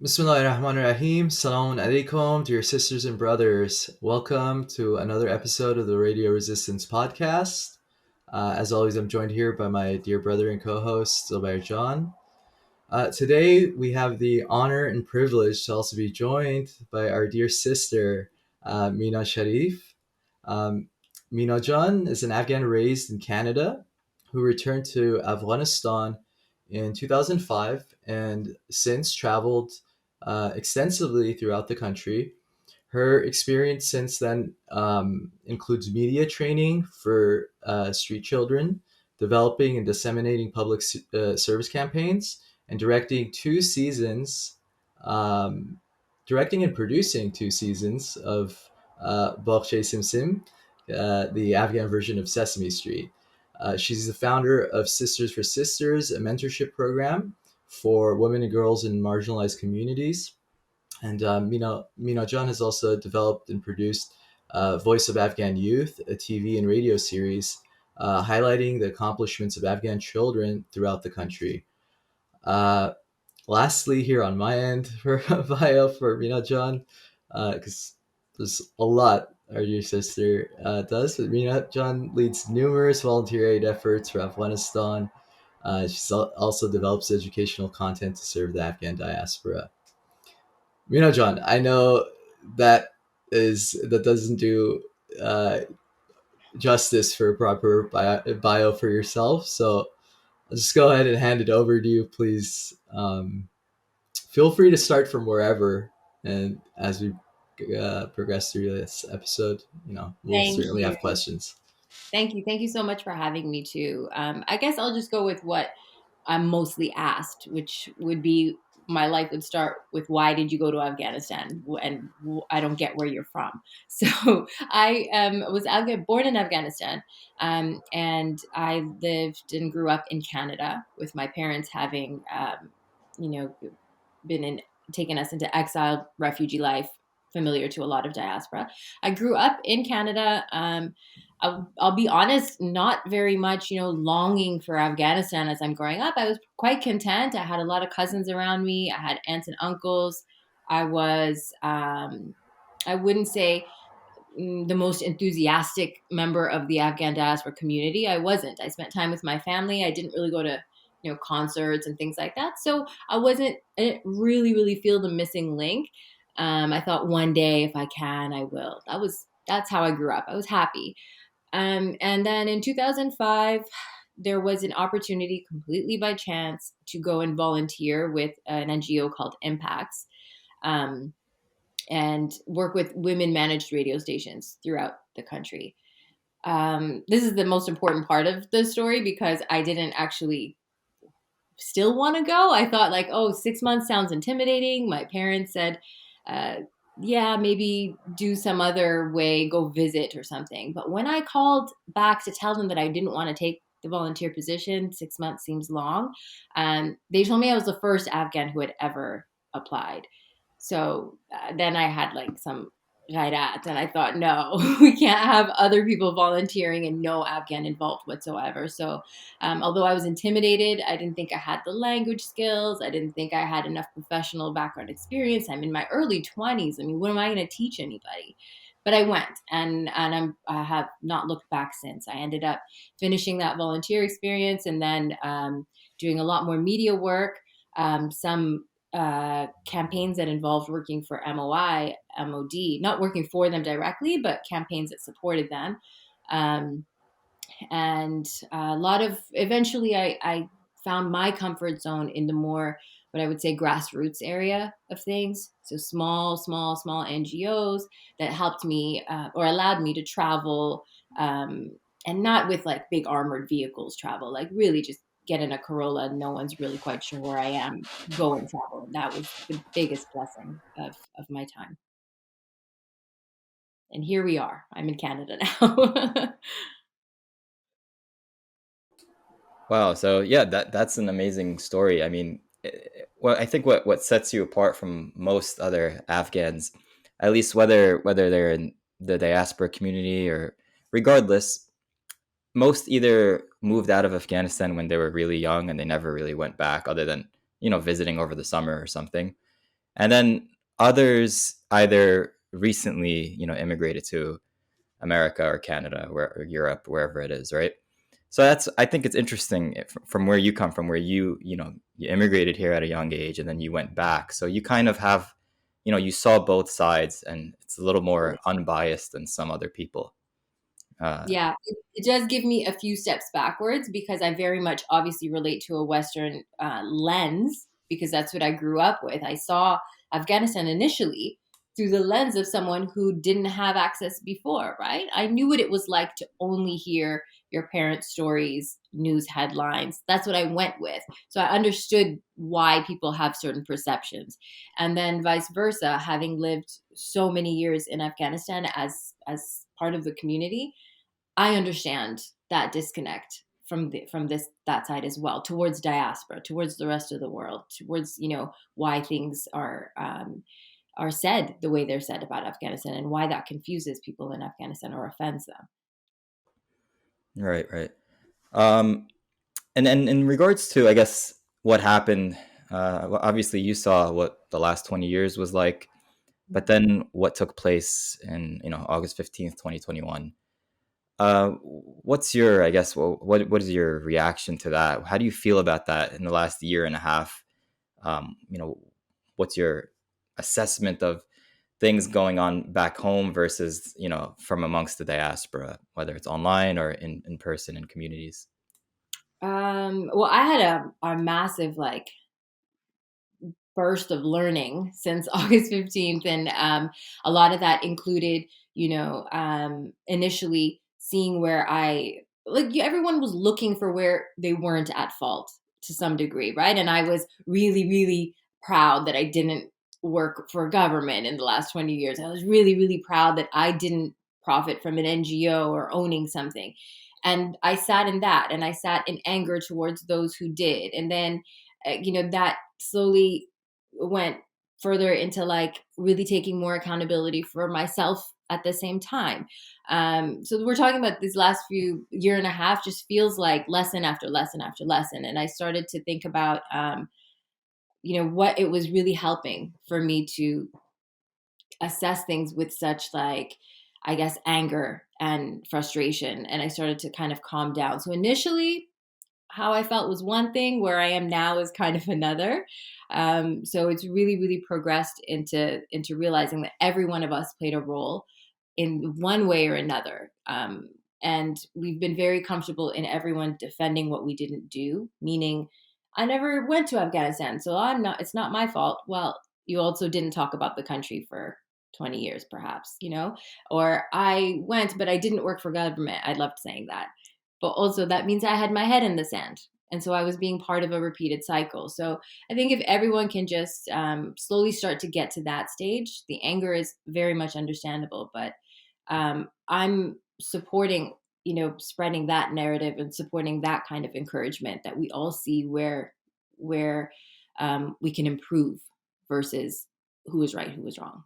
Bismillahirrahmanirrahim. Assalamu alaikum, dear sisters and brothers. Welcome to another episode of the Radio Resistance podcast. As always, I'm joined here by my dear brother and co-host, Zubair John. Today, we have the honor and privilege to also be joined by our dear sister, Mina Sharif. Um, Mina John is an Afghan raised in Canada who returned to Afghanistan in 2005 and since traveled extensively throughout the country. Her experience since then includes media training for street children, developing and disseminating public service campaigns, and um, directing and producing 2 seasons of Baghch-e-Simsim, the Afghan version of Sesame Street. She's the founder of Sisters for Sisters, a mentorship program for women and girls in marginalized communities. And Mina Jan has also developed and produced Voice of Afghan Youth, a TV and radio series highlighting the accomplishments of Afghan children throughout the country. Uh, Lastly, here on my end for a bio for Mina Jan, because there's a lot our dear sister does, but Mina Jan leads numerous volunteer aid efforts for Afghanistan. She also develops educational content to serve the Afghan diaspora. John, I know that doesn't do uh, justice for a proper bio for yourself. So I'll just go ahead and hand it over to you, please. Feel free to start from wherever, and as we progress through this episode, we'll Thank certainly you. have questions. Thank you. Thank you so much for having me too. I guess I'll just go with what I'm mostly asked, which would be my life would start with why did you go to Afghanistan? And I don't get where you're from. So I was born in Afghanistan, and I lived and grew up in Canada with my parents having, you know, been in taken us into exile, refugee life, familiar to a lot of diaspora. I grew up in Canada. I'll be honest, not very much, longing for Afghanistan as I'm growing up. I was quite content. I had a lot of cousins around me. I had aunts and uncles. I was, I wouldn't say the most enthusiastic member of the Afghan diaspora community. I wasn't. I spent time with my family. I didn't really go to, concerts and things like that. So I didn't really, really feel the missing link. I thought one day if I can, I will. That's how I grew up. I was happy. And then in 2005, there was an opportunity completely by chance to go and volunteer with an NGO called Impacts, um, and work with women managed radio stations throughout the country. This is the most important part of the story because I didn't actually still want to go. I thought, like, oh, 6 months sounds intimidating. My parents said, uh, yeah, maybe do some other way, go visit or something. But when I called back to tell them that I didn't want to take the volunteer position, 6 months seems long. They told me I was the first Afghan who had ever applied. So then I had like some ghairat, and I thought, no, we can't have other people volunteering and no Afghan involved whatsoever. So although I was intimidated, I didn't think I had the language skills. I didn't think I had enough professional background experience. I'm in my early 20s. I mean, what am I going to teach anybody? But I went, and I have not looked back since. I ended up finishing that volunteer experience and then doing a lot more media work, some campaigns that involved working for MOI, MOD, not working for them directly, but campaigns that supported them. Um, and a lot of eventually I found my comfort zone in the more what I would say grassroots area of things. So small NGOs that helped me or allowed me to travel, and not with like big armored vehicles travel, like really just get in a Corolla. No one's really quite sure where I am. Go and travel. And that was the biggest blessing of my time. And here we are. I'm in Canada now. Wow. So yeah, that's an amazing story. I mean, well, I think what sets you apart from most other Afghans, at least whether they're in the diaspora community or regardless, most either moved out of Afghanistan when they were really young and they never really went back, other than visiting over the summer or something. and then others either recently, immigrated to America or Canada or Europe, wherever it is, right? So I think it's interesting from where you come from, where you immigrated here at a young age and then you went back. So you kind of have, you saw both sides, and it's a little more unbiased than some other people. Yeah, it does give me a few steps backwards because I very much obviously relate to a Western lens because that's what I grew up with. I saw Afghanistan initially through the lens of someone who didn't have access before, right? I knew what it was like to only hear your parents' stories, news headlines. That's what I went with. So I understood why people have certain perceptions. And then vice versa, having lived so many years in Afghanistan as part of the community, I understand that disconnect from that side as well, towards diaspora, towards the rest of the world, towards why things are said the way they're said about Afghanistan, and why that confuses people in Afghanistan or offends them. Right, right. Um, and then in regards to, I guess, what happened, well, obviously you saw what the last 20 years was like, but then what took place in, August 15th, 2021. What's your, I guess, what is your reaction to that? How do you feel about that in the last year and a half? Um, you know, what's your assessment of things going on back home versus, from amongst the diaspora, whether it's online or in person in communities? Well, I had a massive burst of learning since August 15th. And a lot of that included, initially seeing where everyone was looking for where they weren't at fault to some degree, right? And I was really, really proud that I didn't work for government in the last 20 years. I was really, really proud that I didn't profit from an NGO or owning something. And I sat in that, and I sat in anger towards those who did. And then, that slowly went further into really taking more accountability for myself at the same time. So we're talking about these last few year and a half just feels like lesson after lesson after lesson. And I started to think about, what it was really helping for me to assess things with such I guess, anger and frustration. And I started to kind of calm down. So initially, how I felt was one thing, where I am now is kind of another. So it's really, really progressed into realizing that every one of us played a role in one way or another. And we've been very comfortable in everyone defending what we didn't do, meaning I never went to Afghanistan, so it's not my fault. Well, you also didn't talk about the country for 20 years, perhaps, or I went, but I didn't work for government. I loved saying that. But also that means I had my head in the sand. And so I was being part of a repeated cycle. So I think if everyone can just slowly start to get to that stage, the anger is very much understandable. But I'm supporting, spreading that narrative and supporting that kind of encouragement that we all see where we can improve versus who is right, who is wrong.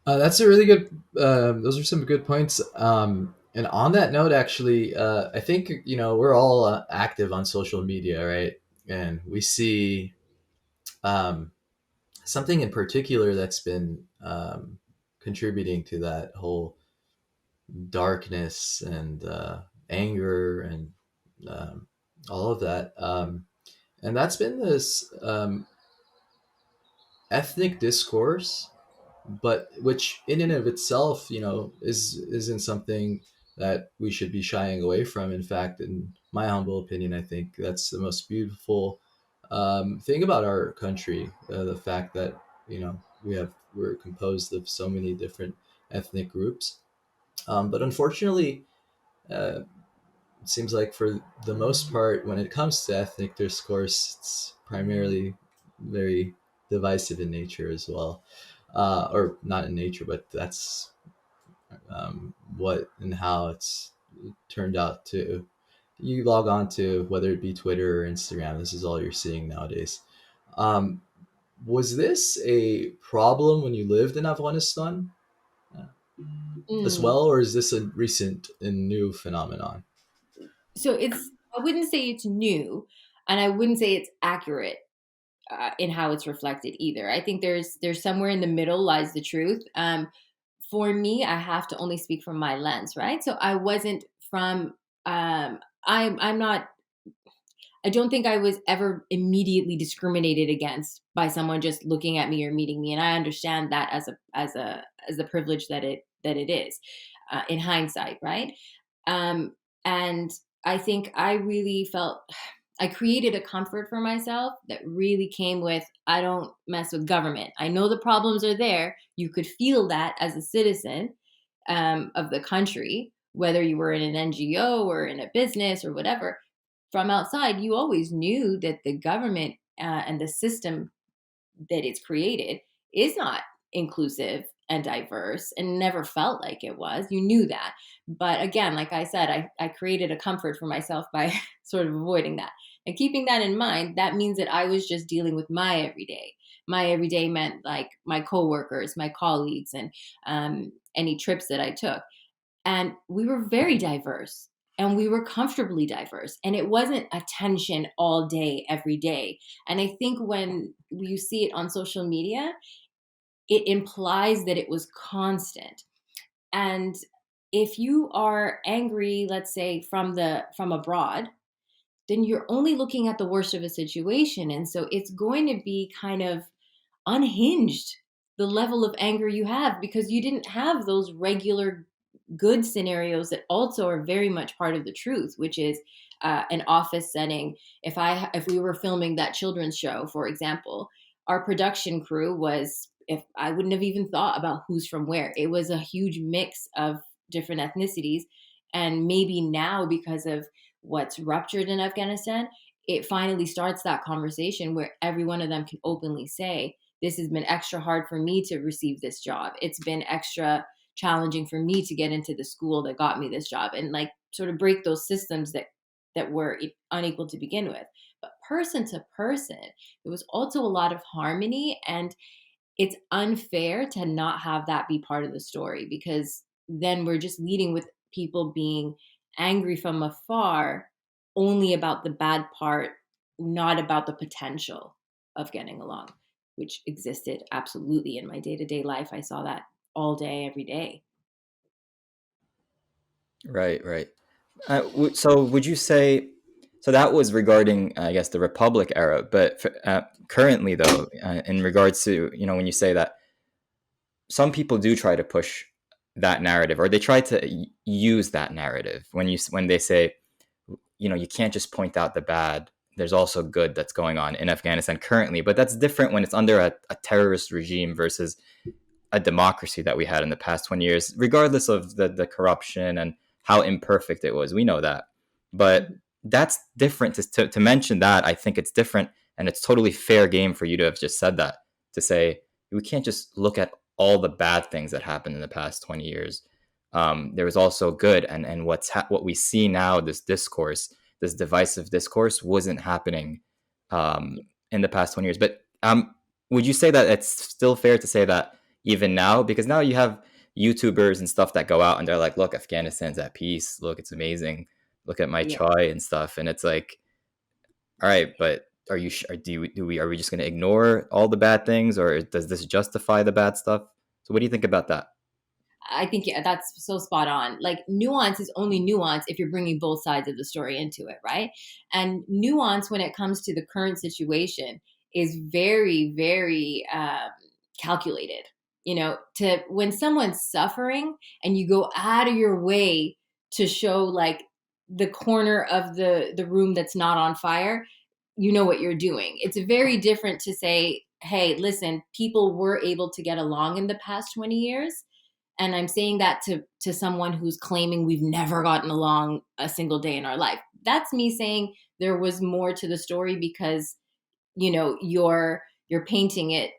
That's a really good. Those are some good points. And on that note, actually, I think we're all active on social media, right? And we see um, something in particular that's been contributing to that whole darkness and anger and um, all of that. And that's been this ethnic discourse, but which in and of itself, isn't something that we should be shying away from. In fact, in my humble opinion, I think that's the most beautiful thing about our country, the fact that we're composed of so many different ethnic groups. But unfortunately, uh, it seems like for the most part, when it comes to ethnic discourse, it's primarily very divisive in nature as well, or not in nature, but that's what and how it's turned out to. You log on to whether it be Twitter or Instagram, this is all you're seeing nowadays. Um, was this a problem when you lived in Afghanistan uh, as Mm. well, or is this a recent and new phenomenon? So I wouldn't say it's new, and I wouldn't say it's accurate. in how it's reflected either. I think there's somewhere in the middle lies the truth. For me, I have to only speak from my lens, right? So I wasn't from. I'm not. I don't think I was ever immediately discriminated against by someone just looking at me or meeting me, and I understand that as a privilege that it is, in hindsight, right? Um, and I think I really felt I created a comfort for myself that really came with I don't mess with government. I know the problems are there. You could feel that as a citizen of the country, whether you were in an NGO or in a business or whatever. From outside, you always knew that the government and the system that it's created is not inclusive and diverse and never felt like it was. You knew that. But again, like I said, I created a comfort for myself by sort of avoiding that. And keeping that in mind, that means that I was just dealing with my everyday. My everyday meant like my coworkers, my colleagues, and any trips that I took. And we were very diverse and we were comfortably diverse. And it wasn't a tension all day, every day. And I think when you see it on social media, it implies that it was constant. And if you are angry, let's say from abroad, then you're only looking at the worst of a situation. And so it's going to be kind of unhinged, the level of anger you have, because you didn't have those regular good scenarios that also are very much part of the truth, which is an office setting. If we were filming that children's show, for example, our production crew was, if I wouldn't have even thought about who's from where. It was a huge mix of different ethnicities. And maybe now, because of what's ruptured in Afghanistan, it finally starts that conversation where every one of them can openly say, this has been extra hard for me to receive this job. It's been extra challenging for me to get into the school that got me this job, and like sort of break those systems that were unequal to begin with. But person to person, there was also a lot of harmony, and it's unfair to not have that be part of the story, because then we're just leading with people being angry from afar only about the bad part, not about the potential of getting along, which existed absolutely in my day-to-day life. I saw that all day, every day. Right, right. So would you say, so that was regarding, I guess, the Republic era, but currently though, in regards to, when you say that some people do try to push that narrative, or they try to use that narrative when they say, you can't just point out the bad. There's also good that's going on in Afghanistan currently, but that's different when it's under a terrorist regime versus a democracy that we had in the past 20 years, regardless of the corruption and how imperfect it was. We know that. But that's different. To mention that, I think it's different, and it's totally fair game for you to have just said that, to say, we can't just look at all the bad things that happened in the past 20 years. There was also good. And what we see now, this discourse, this divisive discourse, wasn't happening in the past 20 years. But would you say that it's still fair to say that even now, because now you have YouTubers and stuff that go out and they're like, look, Afghanistan's at peace. Look, it's amazing. Look at my Yeah. chai and stuff. And it's like, all right, but are you, are we just going to ignore all the bad things, or does this justify the bad stuff? So what do you think about that? I think, yeah, that's so spot on. Like, nuance is only nuance if you're bringing both sides of the story into it, right? And nuance, when it comes to the current situation, is very, very calculated. To when someone's suffering and you go out of your way to show like the corner of the room that's not on fire, you know what you're doing. It's very different to say, hey, listen, people were able to get along in the past 20 years, and I'm saying that to someone who's claiming we've never gotten along a single day in our life. That's me saying there was more to the story, because you're painting it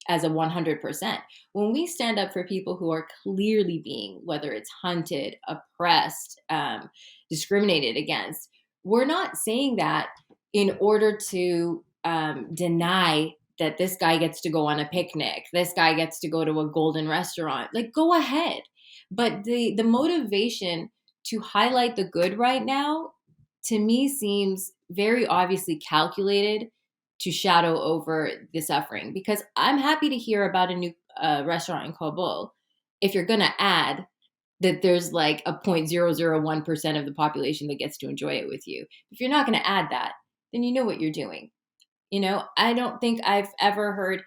as a 100%. When we stand up for people who are clearly being, whether it's hunted, oppressed, discriminated against, we're not saying that in order to deny that this guy gets to go on a picnic, this guy gets to go to a golden restaurant. Like, go ahead. But the motivation to highlight the good right now, to me, seems very obviously calculated to shadow over the suffering. Because I'm happy to hear about a new restaurant in Kabul if you're going to add that there's like a 0.001% of the population that gets to enjoy it with you. If you're not going to add that, then you know what you're doing. I don't think I've ever heard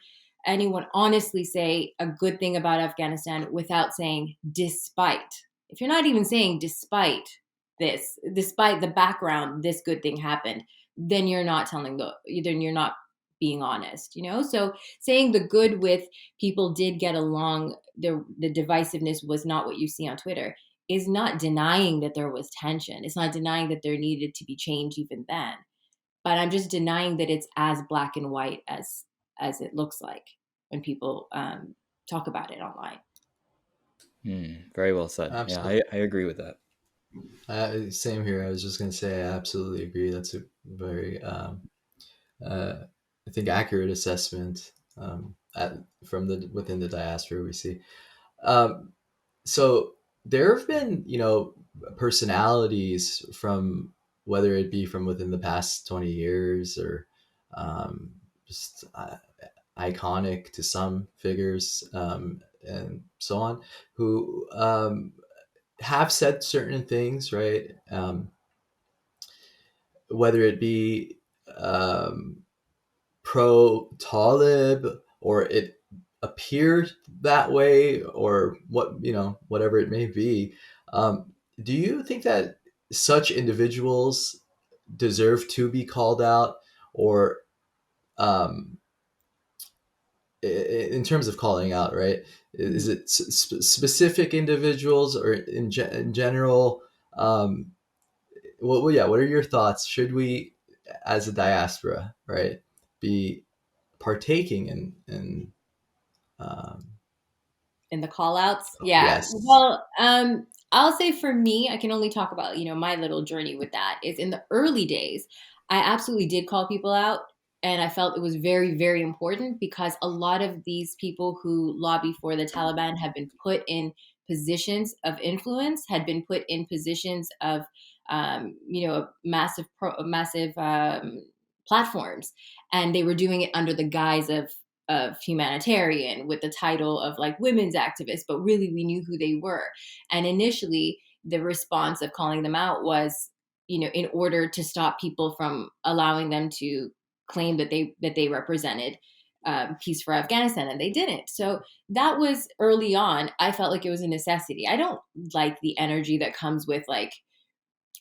anyone honestly say a good thing about Afghanistan without saying despite. If you're not even saying despite this, despite the background, this good thing happened, then you're not then you're not being honest. So saying the good with people did get along, the divisiveness was not what you see on Twitter, is not denying that there was tension. It's not denying that there needed to be change even then, but I'm just denying that it's as black and white as it looks like when people talk about it online. Very well said. Yeah, Absolutely. I agree with that. Same here. I was just going to say, I absolutely agree. That's a very, I think, accurate assessment from within the diaspora we see. Um, so there have been, personalities from, whether it be from within the past 20 years or just iconic to some figures, and so on, who have said certain things, right? Whether it be pro Talib, or it appeared that way, or whatever it may be. Do you think that such individuals deserve to be called out, or um, in terms of calling out, right? Is it specific individuals, or in general? Well, yeah. What are your thoughts? Should we, as a diaspora, right, be partaking um, In the call outs? Yeah. yes. Well, I'll say for me, I can only talk about, my little journey with that is in the early days, I absolutely did call people out. And I felt it was very, very important because a lot of these people who lobby for the Taliban have been put in positions of influence, had been put in positions of, massive platforms. And they were doing it under the guise of humanitarian with the title of like women's activists, but really we knew who they were. And initially, the response of calling them out was, in order to stop people from allowing them to claim that they represented peace for Afghanistan, and they didn't. So that was early on. I felt like it was a necessity. I don't like the energy that comes with like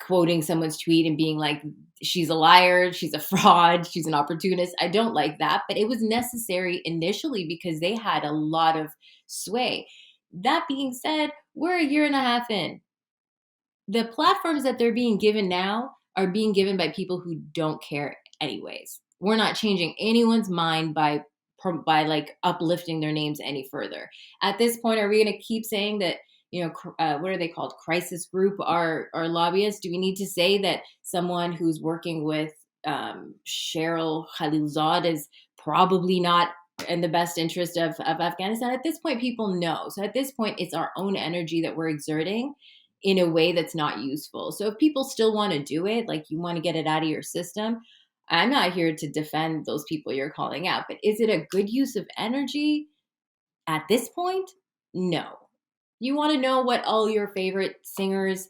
quoting someone's tweet and being like, she's a liar, she's a fraud, she's an opportunist. I don't like that, but it was necessary initially because they had a lot of sway. That being said, we're a year and a half in. The platforms that they're being given now are being given by people who don't care anyways. We're not changing anyone's mind by like uplifting their names any further. At this point, are we going to keep saying that, what are they called? Crisis group are lobbyists? Do we need to say that someone who's working with Cheryl Khalilzad is probably not in the best interest of Afghanistan? At this point, people know. So at this point, it's our own energy that we're exerting in a way that's not useful. So if people still want to do it, like you want to get it out of your system, I'm not here to defend those people you're calling out, but is it a good use of energy at this point? No. You want to know what all your favorite singers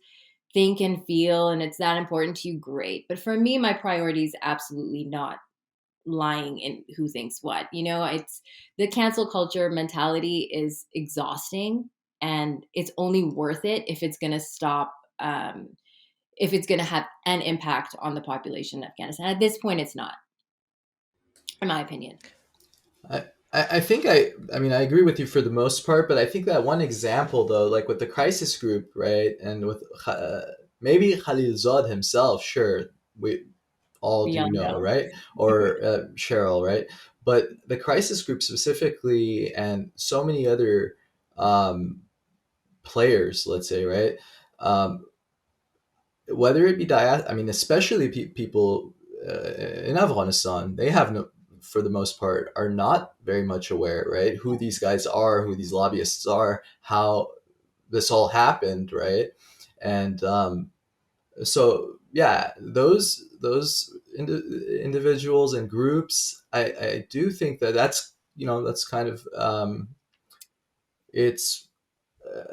think and feel, and it's that important to you, great. But for me, my priority is absolutely not lying in who thinks what. It's the cancel culture mentality is exhausting, and it's only worth it if it's going to stop if it's going to have an impact on the population of Afghanistan. At this point, it's not, in my opinion. I think I mean, I agree with you for the most part, but I think that one example though, like with the crisis group, right, and with maybe Khalilzad himself, sure, we all We do all know, know. right, or Cheryl, right, but the crisis group specifically, and so many other um, players, let's say, right, um, whether it be I mean, especially people in Afghanistan, they have no, for the most part, are not very much aware, right? Who these guys are, who these lobbyists are, how this all happened, right? And so yeah, those individuals and groups, I do think that that's, that's kind of, it's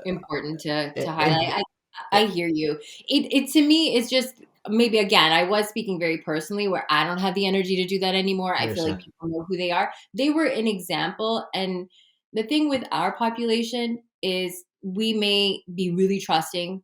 Important to highlight. imp- I hear you. It to me is just, maybe again, I was speaking very personally where I don't have the energy to do that anymore. I I feel like understand. people know who they are. They were an example, and the thing with our population is we may be really trusting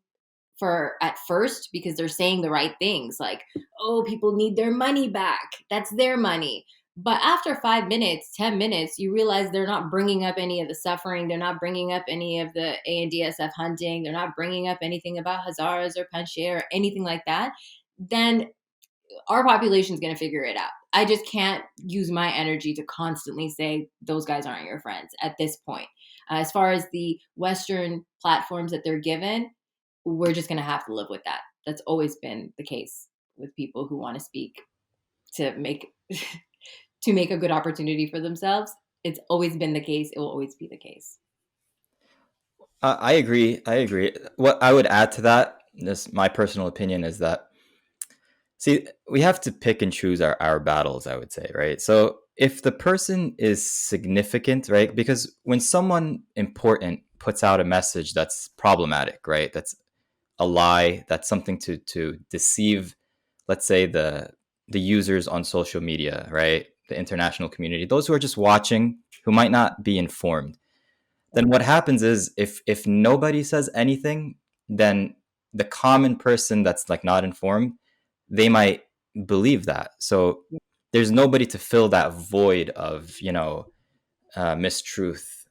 for at first because they're saying the right things, like, oh, people need their money back, that's their money. But after 5 minutes, 10 minutes, you realize they're not bringing up any of the suffering, they're not bringing up any of the ANDSF hunting, they're not bringing up anything about Hazaras or Panjshir or anything like that. Then our population is going to figure it out. I just can't use my energy to constantly say those guys aren't your friends at this point. As far as the Western platforms that they're given, we're just going to have to live with that. That's always been the case with people who want to speak to make to make a good opportunity for themselves. It's always been the case. It will always be the case. I agree. I agree. What I would add to that, this my personal opinion, is that, see, we have to pick and choose our battles, I would say, right? So if the person is significant, right? Because when someone important puts out a message that's problematic, right? That's a lie, that's something to deceive, let's say, the users on social media, right? The international community, those who are just watching, who might not be informed, then what happens is, if nobody says anything, then the common person that's like not informed, they might believe that. So there's nobody to fill that void of, mistruth,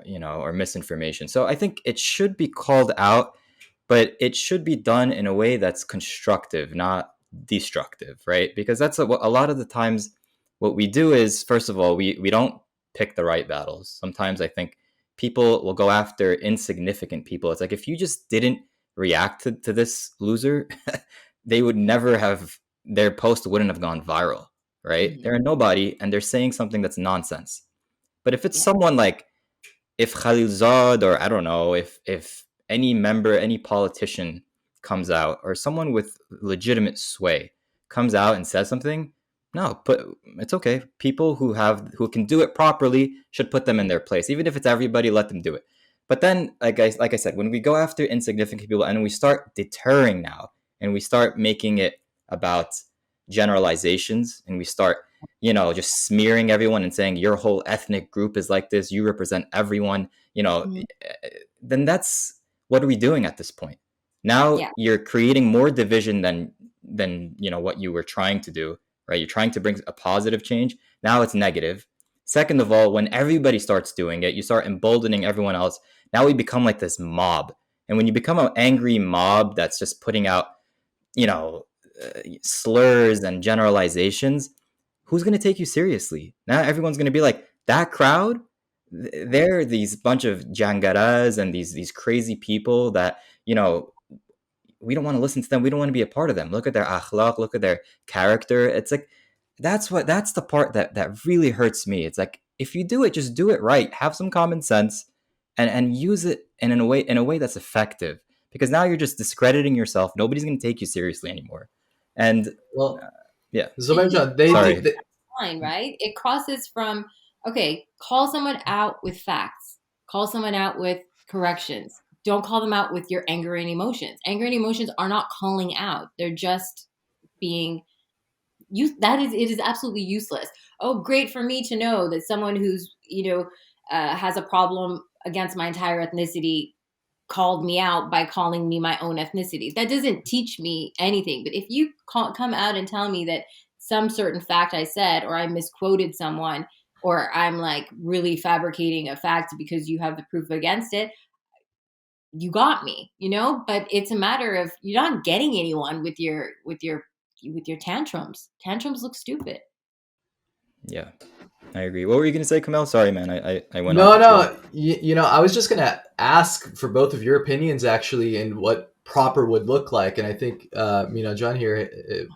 or misinformation. So I think it should be called out, but it should be done in a way that's constructive, not destructive, right? Because that's a lot of the times what we do is, first of all, we don't pick the right battles. Sometimes I think people will go after insignificant people. It's like, if you just didn't react to this loser, they would never have, their post wouldn't have gone viral, right? Mhm. They're a nobody and they're saying something that's nonsense. But if it's Yeah. someone like, if Khalilzad, or I don't know, if any member, any politician comes out, or someone with legitimate sway comes out and says something, no, it's okay. People who can do it properly should put them in their place. Even if it's everybody, let them do it. But then, like I said, when we go after insignificant people and we start deterring now, and we start making it about generalizations, and we start, just smearing everyone and saying your whole ethnic group is like this, you represent everyone, Mhm. then that's, what are we doing at this point? Now Yeah. you're creating more division than what you were trying to do, right? You're trying to bring a positive change. Now it's negative. Second of all, when everybody starts doing it, you start emboldening everyone else. Now we become like this mob. And when you become an angry mob that's just putting out, you know, slurs and generalizations, who's going to take you seriously? Now everyone's going to be like, that crowd, they're these bunch of jangaras and these crazy people that, we don't want to listen to them. We don't want to be a part of them. Look at their akhlaq, look at their character. It's like, that's the part that really hurts me. It's like, if you do it, just do it right. Have some common sense and use it in a way that's effective. Because now you're just discrediting yourself. Nobody's going to take you seriously anymore. And Well, yeah, And you Zubair, they cross do. sorry. They, that line, right? It crosses from, okay, call someone out with facts, call someone out with corrections. Don't call them out with your anger and emotions. Anger and emotions are not calling out. They're just being that is, it is absolutely useless. Oh, great for me to know that someone who's, has a problem against my entire ethnicity called me out by calling me my own ethnicity. That doesn't teach me anything. But if you come out and tell me that some certain fact I said, or I misquoted someone, or I'm like really fabricating a fact because you have the proof against it, you got me. But it's a matter of, you're not getting anyone with your tantrums. Tantrums look stupid. Yeah, I agree. What were you going to say, Kamel? Sorry, man. I went off no, the trail. no. I was just gonna ask for both of your opinions actually, and what proper would look like. And I think, John here, hit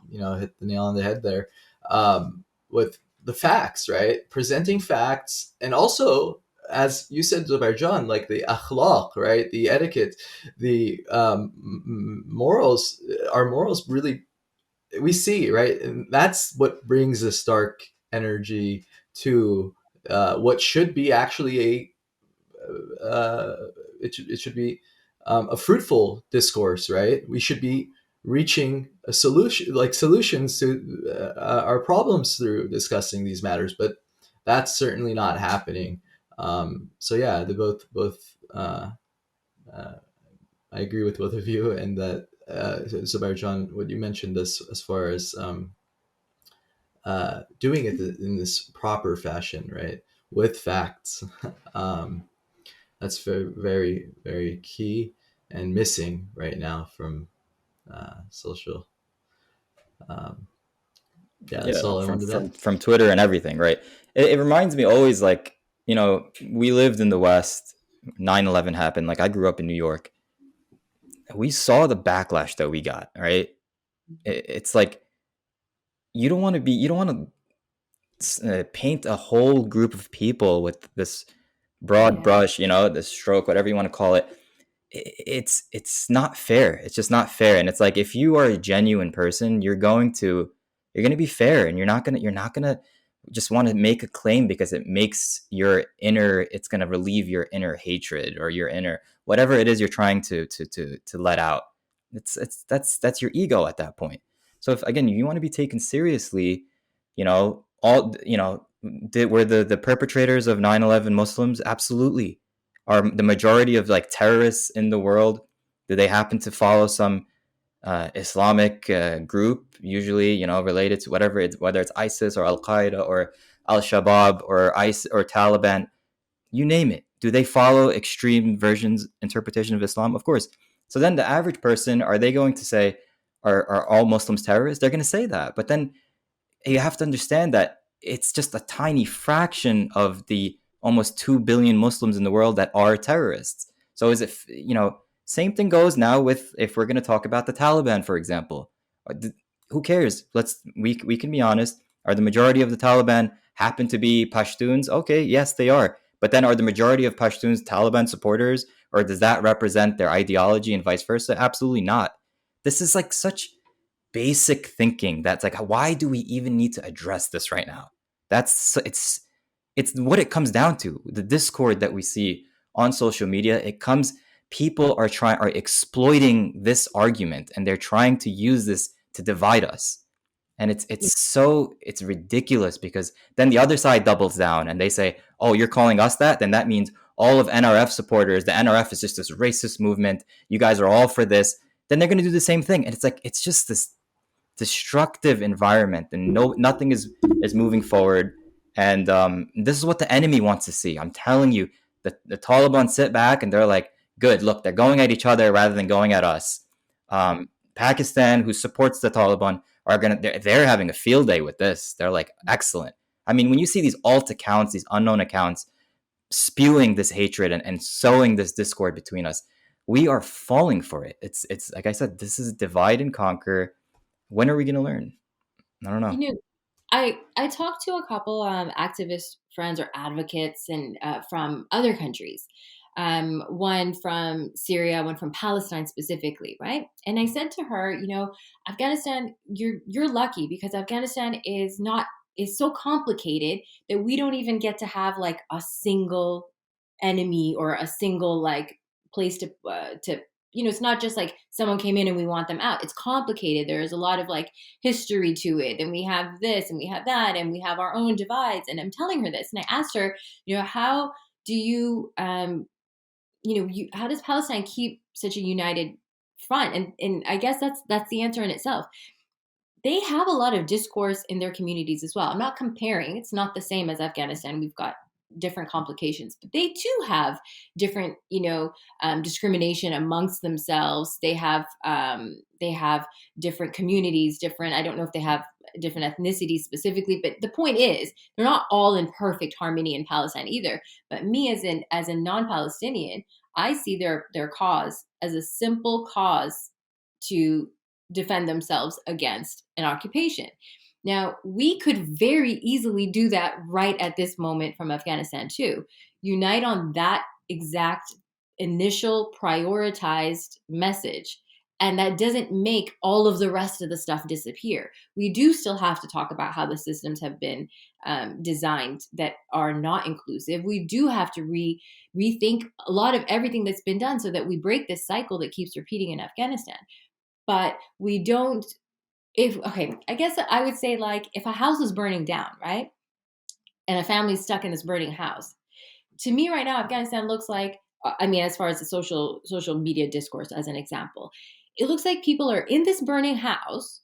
the nail on the head there, with the facts, right? Presenting facts, and also, as you said, Zubair John, like the akhlaq, right? The etiquette, the morals. Our morals really we see, right? And that's what brings a stark energy to what should be actually it should be a fruitful discourse, right? We should be reaching a solution, like solutions to our problems through discussing these matters, but that's certainly not happening. So yeah, the uh, I agree with both of you, and that Zubair John, what you mentioned as far as doing it in this proper fashion, right, with facts. um, that's very, very, very key and missing right now from social. Um, yeah, that's Yeah, all I wanted to add. from Twitter and everything, right? It reminds me always, like, we lived in the West. 9/11 happened. Like, I grew up in New York. We saw the backlash that we got, right? It's like, you don't want to paint a whole group of people with this broad Yeah. brush, this stroke, whatever you want to call it. It's not fair. It's just not fair. And it's like, if you are a genuine person, you're going to be fair, and you're not going to just want to make a claim because it's going to relieve your inner hatred or your inner whatever it is you're trying to let out. That's your ego at that point. So if, again, you want to be taken seriously, were the perpetrators of 9/11 Muslims? Absolutely. Are the majority of, like, terrorists in the world, do they happen to follow some Islamic group, usually, related to whether it's ISIS or Al Qaeda or Al Shabaab or ISIS or Taliban, you name it? Do they follow extreme versions, interpretation of Islam? Of course. So then the average person, are they going to say, are all Muslims terrorists? They're going to say that. But then you have to understand that it's just a tiny fraction of the almost 2 billion Muslims in the world that are terrorists. So same thing goes now with, if we're going to talk about the Taliban, for example. Who cares? We can be honest. Are the majority of the Taliban happen to be Pashtuns? Okay, yes, they are. But then, are the majority of Pashtuns Taliban supporters, or does that represent their ideology and vice versa? Absolutely not. This is like such basic thinking that's like, why do we even need to address this right now? It's what it comes down to. The discord that we see on social media, people are exploiting this argument, and they're trying to use this to divide us. And it's ridiculous, because then the other side doubles down and they say, oh, you're calling us that, then that means all of NRF supporters, the NRF is just this racist movement, you guys are all for this. Then they're going to do the same thing, and it's like, it's just this destructive environment, and nothing is moving forward. And this is what the enemy wants to see. I'm telling you, the Taliban sit back and they're like, good, look, they're going at each other rather than going at us. Pakistan, who supports the Taliban, they're having a field day with this. They're like, excellent. I mean, when you see these alt accounts, these unknown accounts spewing this hatred and sowing this discord between us, we are falling for it. It's like I said, this is divide and conquer. When are we going to learn? I don't know. You know, I talked to a couple activist friends or advocates and from other countries. One from Syria, one from Palestine specifically, right? And I said to her, Afghanistan, you're lucky, because Afghanistan is so complicated that we don't even get to have like a single enemy or a single like place to it's not just like someone came in and we want them out. It's complicated. There's a lot of like history to it, and we have this and we have that, and we have our own divides. And I'm telling her this, and I asked her, how do you how does Palestine keep such a united front? And I guess that's the answer in itself. They have a lot of discourse in their communities as well. I'm not comparing. It's not the same as Afghanistan. We've got different complications, but they too have different, discrimination amongst themselves. They have different communities, different. I don't know if they have different ethnicities specifically, but the point is they're not all in perfect harmony in Palestine either. But me as a non-Palestinian, I see their cause as a simple cause to defend themselves against an occupation. Now, we could very easily do that right at this moment from Afghanistan too. Unite on that exact initial prioritized message And that doesn't make all of the rest of the stuff disappear. We do still have to talk about how the systems have been designed that are not inclusive. We do have to rethink a lot of everything that's been done so that we break this cycle that keeps repeating in Afghanistan. But we don't, I guess I would say, like, if a house is burning down, right? And a family's stuck in this burning house. To me right now, Afghanistan looks like, as far as the social media discourse as an example, it looks like people are in this burning house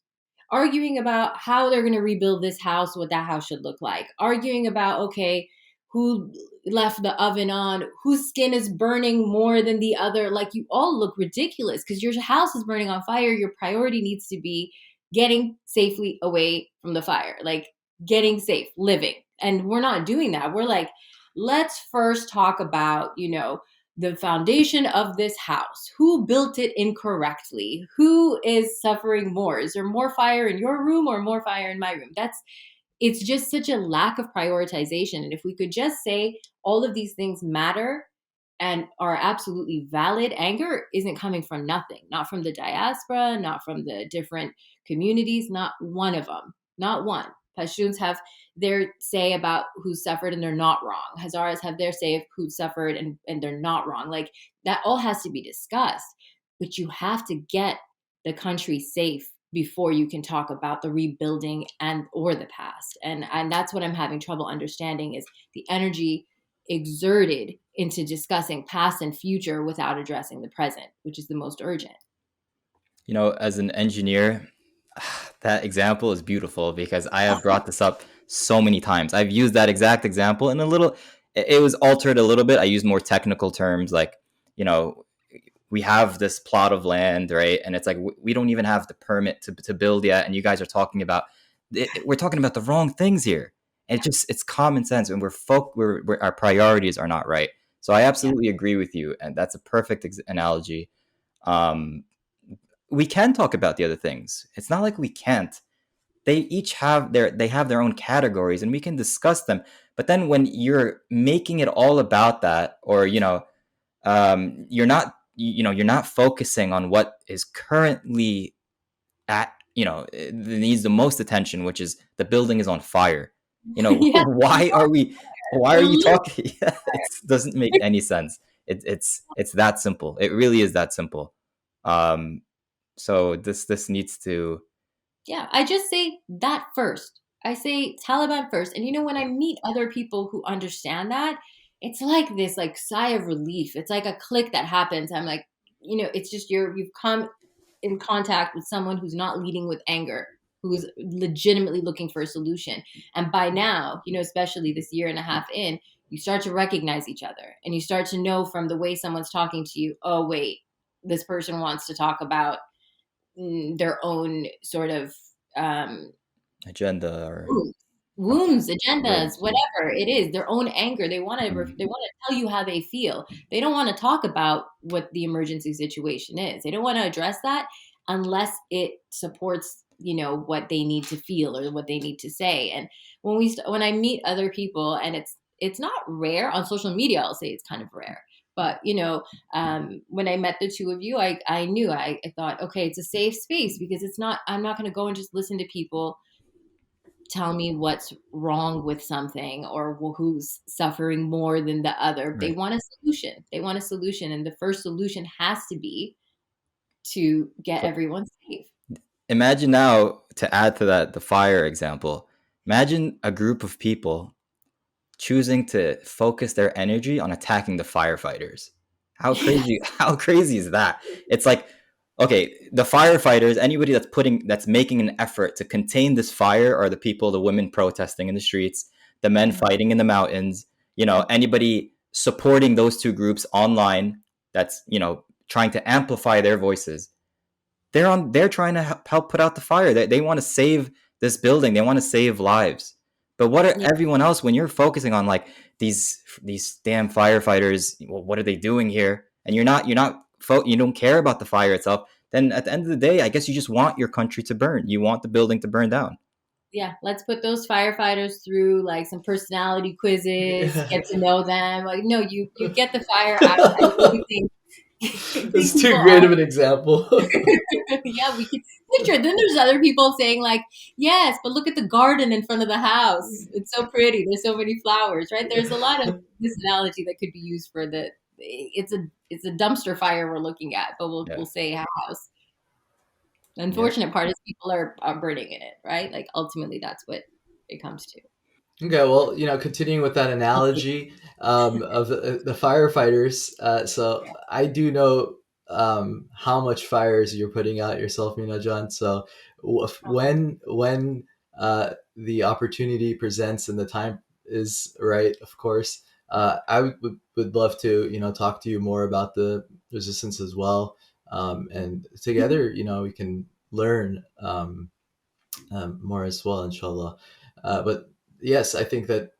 arguing about how they're going to rebuild this house, what that house should look like, arguing about, okay, who left the oven on, whose skin is burning more than the other. Like, you all look ridiculous because your house is burning on fire. Your priority needs to be getting safely away from the fire, like getting safe, living. And we're not doing that. We're like, let's first talk about, the foundation of this house. Who built it incorrectly? Who is suffering more? Is there more fire in your room or more fire in my room? It's just such a lack of prioritization. And if we could just say all of these things matter and are absolutely valid, anger isn't coming from nothing, not from the diaspora, not from the different communities, not one of them, not one. Pashtuns have their say about who suffered and they're not wrong. Hazaras have their say of who suffered and they're not wrong. Like, that all has to be discussed, but you have to get the country safe before you can talk about the rebuilding or the past. And that's what I'm having trouble understanding is the energy exerted into discussing past and future without addressing the present, which is the most urgent. As an engineer, that example is beautiful because I have brought this up so many times. I've used that exact example in it was altered a little bit. I used more technical terms like, we have this plot of land, right? And it's like, we don't even have the permit to build yet. And you guys are talking about, we're talking about the wrong things here. And it's common sense. And our priorities are not right. So I absolutely agree with you. And that's a perfect analogy. We can talk about the other things. It's not like we can't. They each have their own categories and we can discuss them. But then when you're making it all about that, or, you're not focusing on what is currently needs the most attention, which is the building is on fire. Yeah. why are you talking? It doesn't make any sense. It's that simple. It really is that simple. So this needs to. Yeah, I just say that first. I say Taliban first. And when I meet other people who understand that, it's like this like sigh of relief. It's like a click that happens. I'm like, it's just you've come in contact with someone who's not leading with anger, who's legitimately looking for a solution. And by now, especially this year and a half in, you start to recognize each other and you start to know from the way someone's talking to you, oh, wait, this person wants to talk about their own sort of agenda or wounds, agendas, whatever it is, their own anger. They want to tell you how they feel. They don't want to talk about what the emergency situation is. They don't want to address that unless it supports what they need to feel or what they need to say. And when I meet other people, and it's not rare on social media, I'll say it's kind of rare. But, when I met the two of you, I knew, I thought, okay, it's a safe space because I'm not going to go and just listen to people tell me what's wrong with something or who's suffering more than the other. Right. They want a solution. And the first solution has to be to get everyone safe. Imagine now, to add to that, the fire example, imagine a group of people choosing to focus their energy on attacking the firefighters. How crazy is that? It's like, okay, the firefighters, anybody that's making an effort to contain this fire are the people, the women protesting in the streets, the men fighting in the mountains, anybody supporting those two groups online that's, trying to amplify their voices. They're trying to help put out the fire. They want to save this building. They want to save lives. But what are everyone else, when you're focusing on like these damn firefighters, well, what are they doing here? And you don't care about the fire itself. Then at the end of the day, I guess you just want your country to burn. You want the building to burn down. Yeah, let's put those firefighters through like some personality quizzes, get to know them. Like, no, you get the fire out. It's Seeing too people great of all an example. yeah, we can picture it. Then there's other people saying like, yes, but look at the garden in front of the house. It's so pretty. There's so many flowers, right? There's a lot of this analogy that could be used for the it's a dumpster fire we're looking at, but Yeah. we'll say house. The Yep. unfortunate part is people are burning in it, right? Like ultimately that's what it comes to. Okay, well, continuing with that analogy of the firefighters, so I do know how much fires you're putting out yourself, Mina John. So when the opportunity presents and the time is right, of course, I would love to talk to you more about the resistance as well, and together we can learn more as well, inshallah. But yes, I think that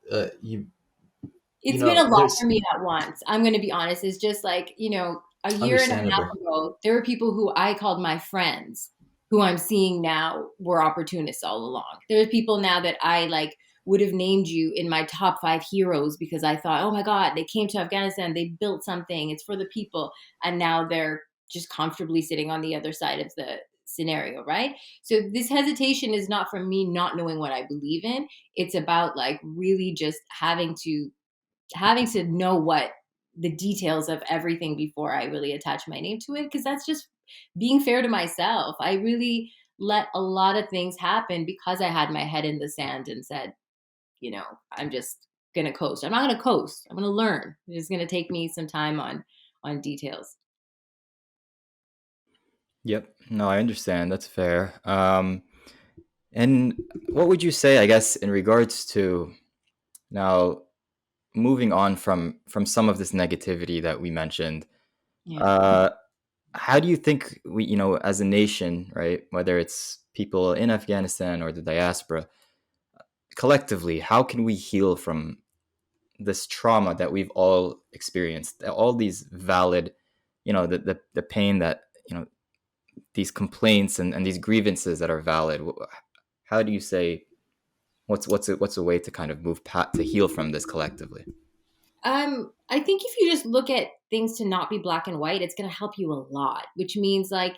It's been a lot for there's me at once. I'm going to be honest. It's just like, a year and a half understandable. ago, there were people who I called my friends who I'm seeing now were opportunists all along. There's people now that I like would have named you in my top 5 heroes because I thought, oh my God, they came to Afghanistan, they built something, it's for the people. And now they're just comfortably sitting on the other side of the scenario, right? So this hesitation is not from me not knowing what I believe in. It's about like really just having to know what the details of everything before I really attach my name to it, because that's just being fair to myself. I really let a lot of things happen because I had my head in the sand and said, I'm just going to coast. I'm not going to coast. I'm going to learn. It's going to take me some time on details. Yep. No, I understand. That's fair. And what would you say, I guess, in regards to now moving on from some of this negativity that we mentioned? Yeah. Uh, how do you think we, as a nation, right, whether it's people in Afghanistan or the diaspora, collectively, how can we heal from this trauma that we've all experienced? All these valid, the pain that, these complaints and these grievances that are valid. How do you say what's a way to kind of to heal from this collectively? I think if you just look at things to not be black and white, it's going to help you a lot, which means like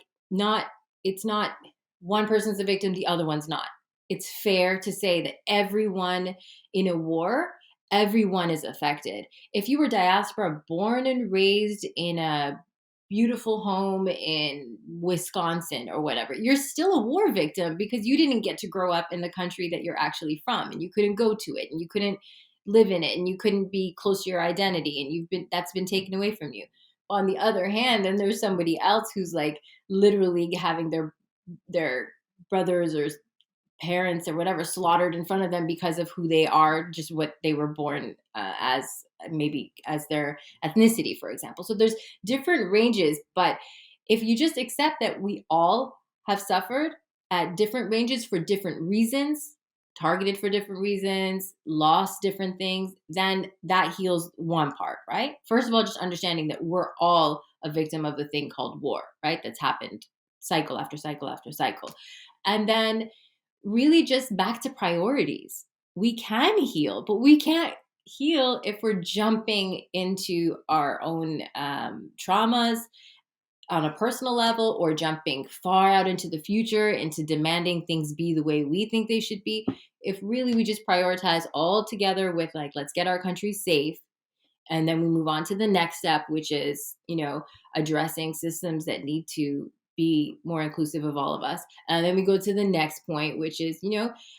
it's not one person's a victim, the other one's not. It's fair to say that everyone in a war, everyone is affected. If you were diaspora born and raised in a beautiful home in Wisconsin or whatever, you're still a war victim because you didn't get to grow up in the country that you're actually from and you couldn't go to it and you couldn't live in it and you couldn't be close to your identity and that's been taken away from you. On the other hand, then there's somebody else who's like literally having their brothers or parents or whatever slaughtered in front of them because of who they are, just what they were born as, maybe as their ethnicity, for example. So there's different ranges, but if you just accept that we all have suffered at different ranges for different reasons, targeted for different reasons, lost different things, then that heals one part, right? First of all, just understanding that we're all a victim of the thing called war, right? That's happened cycle after cycle after cycle. And then really just back to priorities. We can heal, but we can't heal if we're jumping into our own traumas on a personal level or jumping far out into the future into demanding things be the way we think they should be. If really we just prioritize all together with like, let's get our country safe, and then we move on to the next step, which is addressing systems that need to be more inclusive of all of us. And then we go to the next point, which is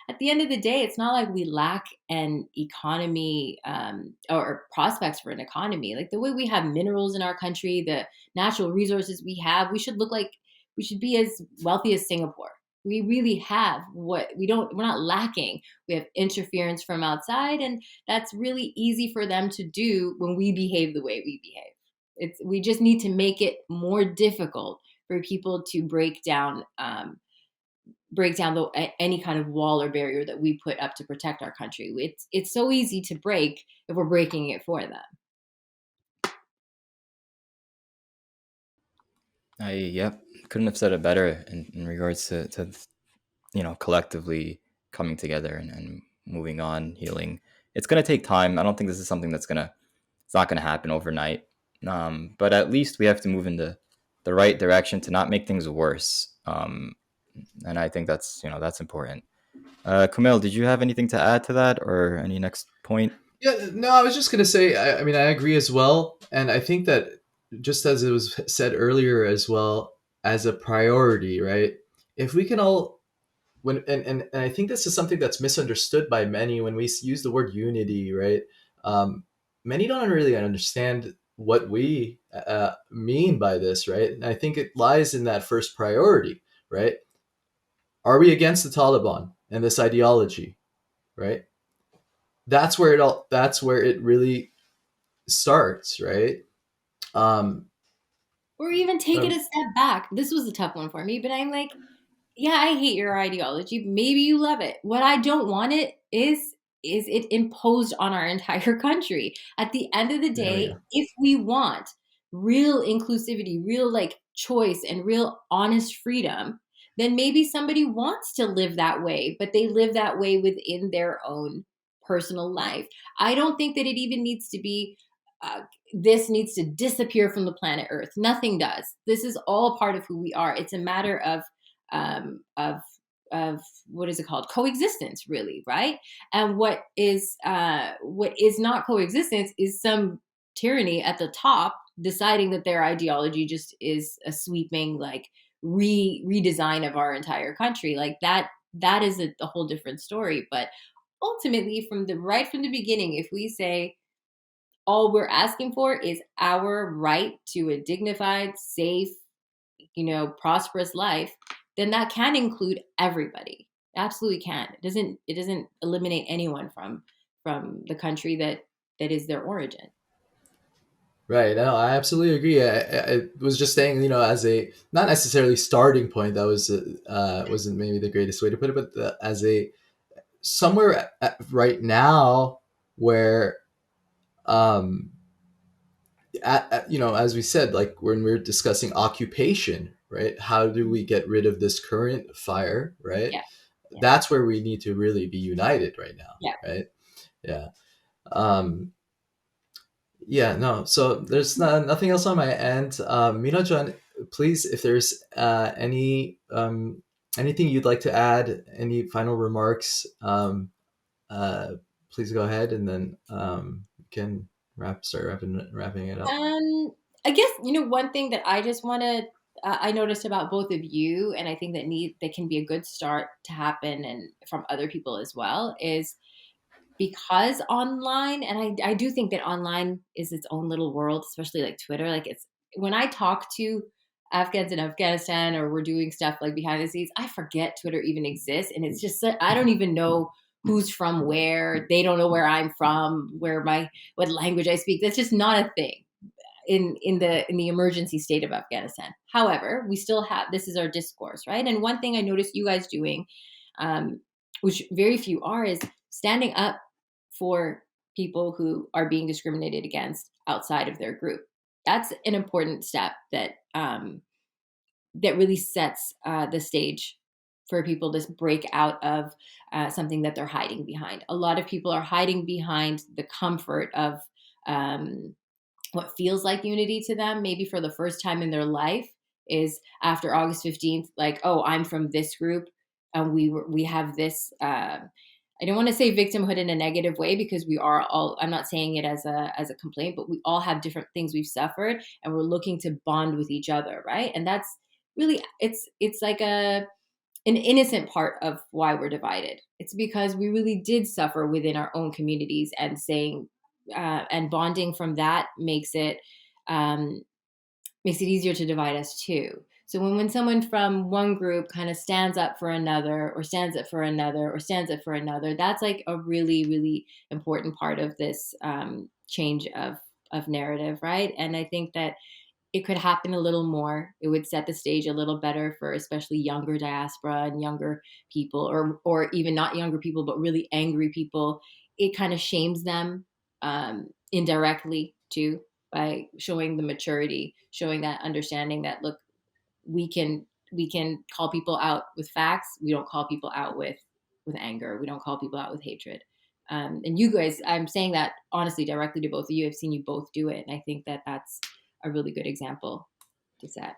at the end of the day, it's not like we lack an economy or prospects for an economy. Like the way we have minerals in our country, the natural resources we have, we should be as wealthy as Singapore. We really have what we're not lacking. We have interference from outside, and that's really easy for them to do when we behave the way we behave. We just need to make it more difficult for people to any kind of wall or barrier that we put up to protect our country. It's so easy to break if we're breaking it for them. I Yep, couldn't have said it better in regards to collectively coming together and moving on, healing. It's gonna take time. I don't think this is something it's not gonna happen overnight. But at least we have to move in the right direction to not make things worse. And I think that's important. Kumail, did you have anything to add to that, or any next point? Yeah, no, I was just gonna say. I mean, I agree as well, and I think that just as it was said earlier as well, as a priority, right? If we can all when and I think this is something that's misunderstood by many when we use the word unity, right? Um, Many don't really understand what we mean by this, right? And I think it lies in that first priority, right? Are we against the Taliban and this ideology, right? That's where it really starts, right? Um, Or even take it um, a step back. This was a tough one for me, but I'm like, yeah, I hate your ideology. Maybe you love it. What I don't want is it imposed on our entire country. At the end of the yeah, day, yeah, if we want real inclusivity, real like choice and real honest freedom, then maybe somebody wants to live that way, but they live that way within their own personal life. I don't think that it even needs to be uh, this needs to disappear from the planet Earth. Nothing does. This is all part of who we are. It's a matter of um, of of what is it called, coexistence, really, right? And what is not coexistence is some tyranny at the top deciding that their ideology just is a sweeping like redesign of our entire country. Like that is a whole different story. But ultimately, from the beginning, if we say all we're asking for is our right to a dignified, safe, prosperous life, then that can include everybody. Absolutely can. It doesn't eliminate anyone from the country that is their origin. right. No, I absolutely agree. I was just saying, as a not necessarily starting point. That wasn't maybe the greatest way to put it, but as a somewhere right now where um as we said, like when we're discussing occupation, right? How do we get rid of this current fire, right? Yeah, yeah, That's where we need to really be united right now, yeah. right? Yeah. um yeah, no, so there's nothing else on my end. Mina John, please, if there's anything you'd like to add, any final remarks, uh please go ahead, and then we can start wrapping it up. I guess one thing that I just want to I noticed about both of you, and I think that can be a good start to happen, and from other people as well, is because online, and I do think that online is its own little world, especially like Twitter. Like it's when I talk to Afghans in Afghanistan or we're doing stuff like behind the scenes, I forget Twitter even exists. And it's just that I don't even know who's from where. They don't know where I'm from, what language I speak. That's just not a thing in the emergency state of Afghanistan. However, we still have this is our discourse, right? And one thing I noticed you guys doing, which very few are, is standing up for people who are being discriminated against outside of their group. That's an important step that really sets the stage for people to break out of something that they're hiding behind. A lot of people are hiding behind the comfort of um, what feels like unity to them, maybe for the first time in their life, is after August 15th, like, oh, I'm from this group, and we have this. I don't want to say victimhood in a negative way, because we are all. I'm not saying it as a complaint, but we all have different things we've suffered, and we're looking to bond with each other, right? And that's really it's like an innocent part of why we're divided. It's because we really did suffer within our own communities, and saying and bonding from that um, makes it easier to divide us too. So when someone from one group kind of stands up for another, or stands up for another, or stands up for another, that's like a really, really important part of this change of narrative, right? And I think that it could happen a little more. It would set the stage a little better for especially younger diaspora and younger people, or even not younger people, but really angry people. It kind of shames them indirectly too, by showing the maturity, showing that understanding that look, we can call people out with facts. We don't call people out with anger. We don't call people out with hatred. And you guys, I'm saying that honestly directly to both of you. I've seen you both do it, and I think that that's a really good example to set.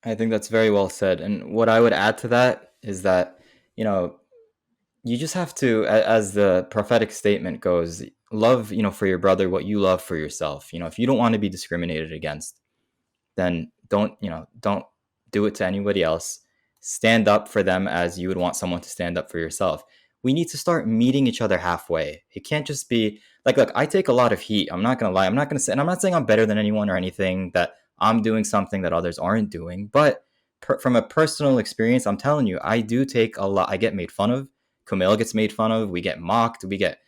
I think that's very well said. And what I would add to that is that, you know, you just have to, as the prophetic statement goes, love, for your brother what you love for yourself. If you don't want to be discriminated against, then don't do it to anybody else. Stand up for them as you would want someone to stand up for yourself. We need to start meeting each other halfway. It can't just be like, look, I take a lot of heat. I'm not gonna lie. I'm not gonna say, and I'm not saying I'm better than anyone or anything, that I'm doing something that others aren't doing. But from a personal experience, I'm telling you, I do take a lot. I get made fun of. Kumail gets made fun of. We get mocked. We get,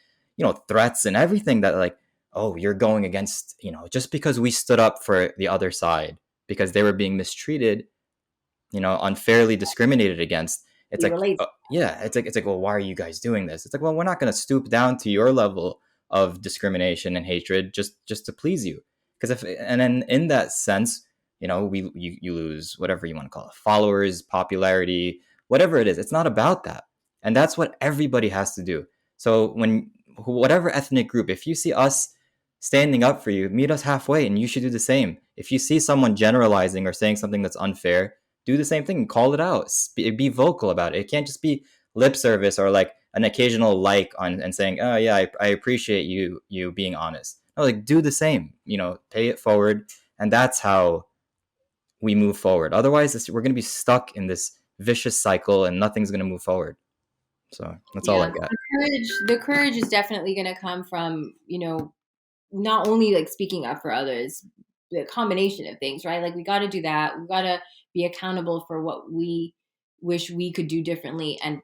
threats and everything that, like, oh, you're going against, just because we stood up for the other side because they were being mistreated, unfairly discriminated against. It's We like, relate. yeah, it's like, well, why are you guys doing this? It's like, well, we're not going to stoop down to your level of discrimination and hatred just to please you. Because and then in that sense, you lose whatever you want to call it, followers, popularity, whatever it is. It's not about that, and that's what everybody has to do. So when whatever ethnic group, if you see us standing up for you, meet us halfway, and you should do the same. If you see someone generalizing or saying something that's unfair, do the same thing. Call it out. Be vocal about it. It can't just be lip service or like an occasional like on and saying, "Oh yeah, I appreciate you being honest." No, like do the same. Pay it forward, and that's how we move forward. Otherwise, we're going to be stuck in this vicious cycle, and nothing's going to move forward. So that's all I Yeah, got. the courage is definitely going to come from, not only like speaking up for others, the combination of things, right? Like we got to do that. We got to be accountable for what we wish we could do differently and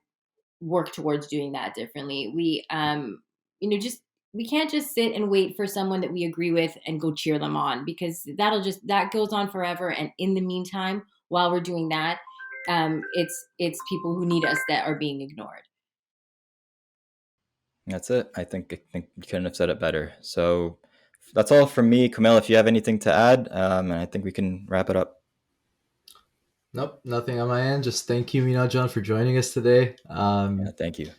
work towards doing that differently. Just we can't just sit and wait for someone that we agree with and go cheer them on, because that goes on forever. And in the meantime, while we're doing that, it's people who need us that are being ignored. That's it. I think you couldn't have said it better. So that's all from me. Camille, if you have anything to add, and I think we can wrap it up. Nope, nothing on my end. Just thank you, Mina John, for joining us today. Yeah, thank you.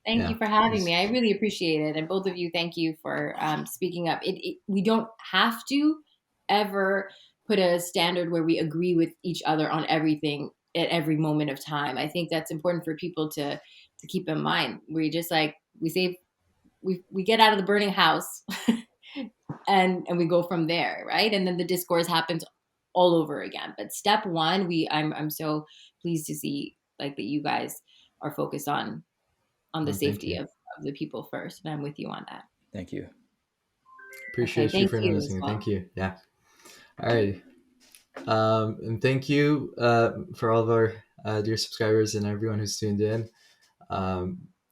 Thank Yeah, you for having me. I really appreciate it. And both of you, thank you for speaking up. We don't have to ever put a standard where we agree with each other on everything at every moment of time. I think that's important for people to keep in mind. We just like we say we get out of the burning house and we go from there, right? And then the discourse happens all over again. But step one, I'm so pleased to see like that you guys are focused on the no, thank safety you. of the people first. And I'm with you on that. Thank you. Okay. Appreciate you Thank for you as noticing. well. Thank you. Yeah. All right. And thank you for all of our dear subscribers and everyone who's tuned in.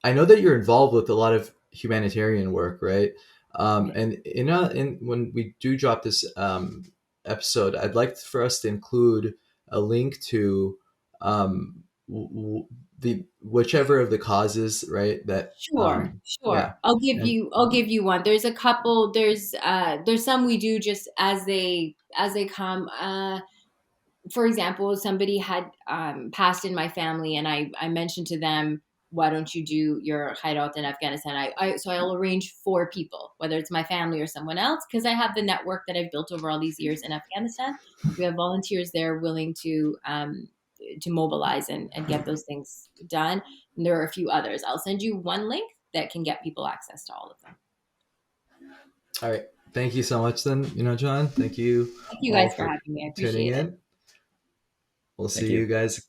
I know that you're involved with a lot of humanitarian work, right? And in when we do drop this episode, I'd like for us to include a link to the whichever of the causes, right? That Sure, yeah, sure. and I'll give you one. There's a couple, there's some we do just as they come. For example, somebody had passed in my family, and I mentioned to them, why don't you do your hideout in Afghanistan? So I'll arrange 4 people, whether it's my family or someone else, because I have the network that I've built over all these years in Afghanistan. We have volunteers there willing to mobilize and get those things done. And there are a few others. I'll send you one link that can get people access to all of them. all right. Thank you so much, then, John. Thank you Thank you all guys for for having me. I tuning appreciate it. in. We'll Thank see you. you guys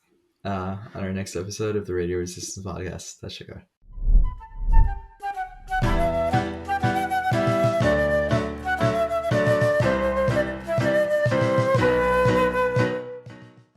on our next episode of the Radio Resistance Podcast. Tashakar.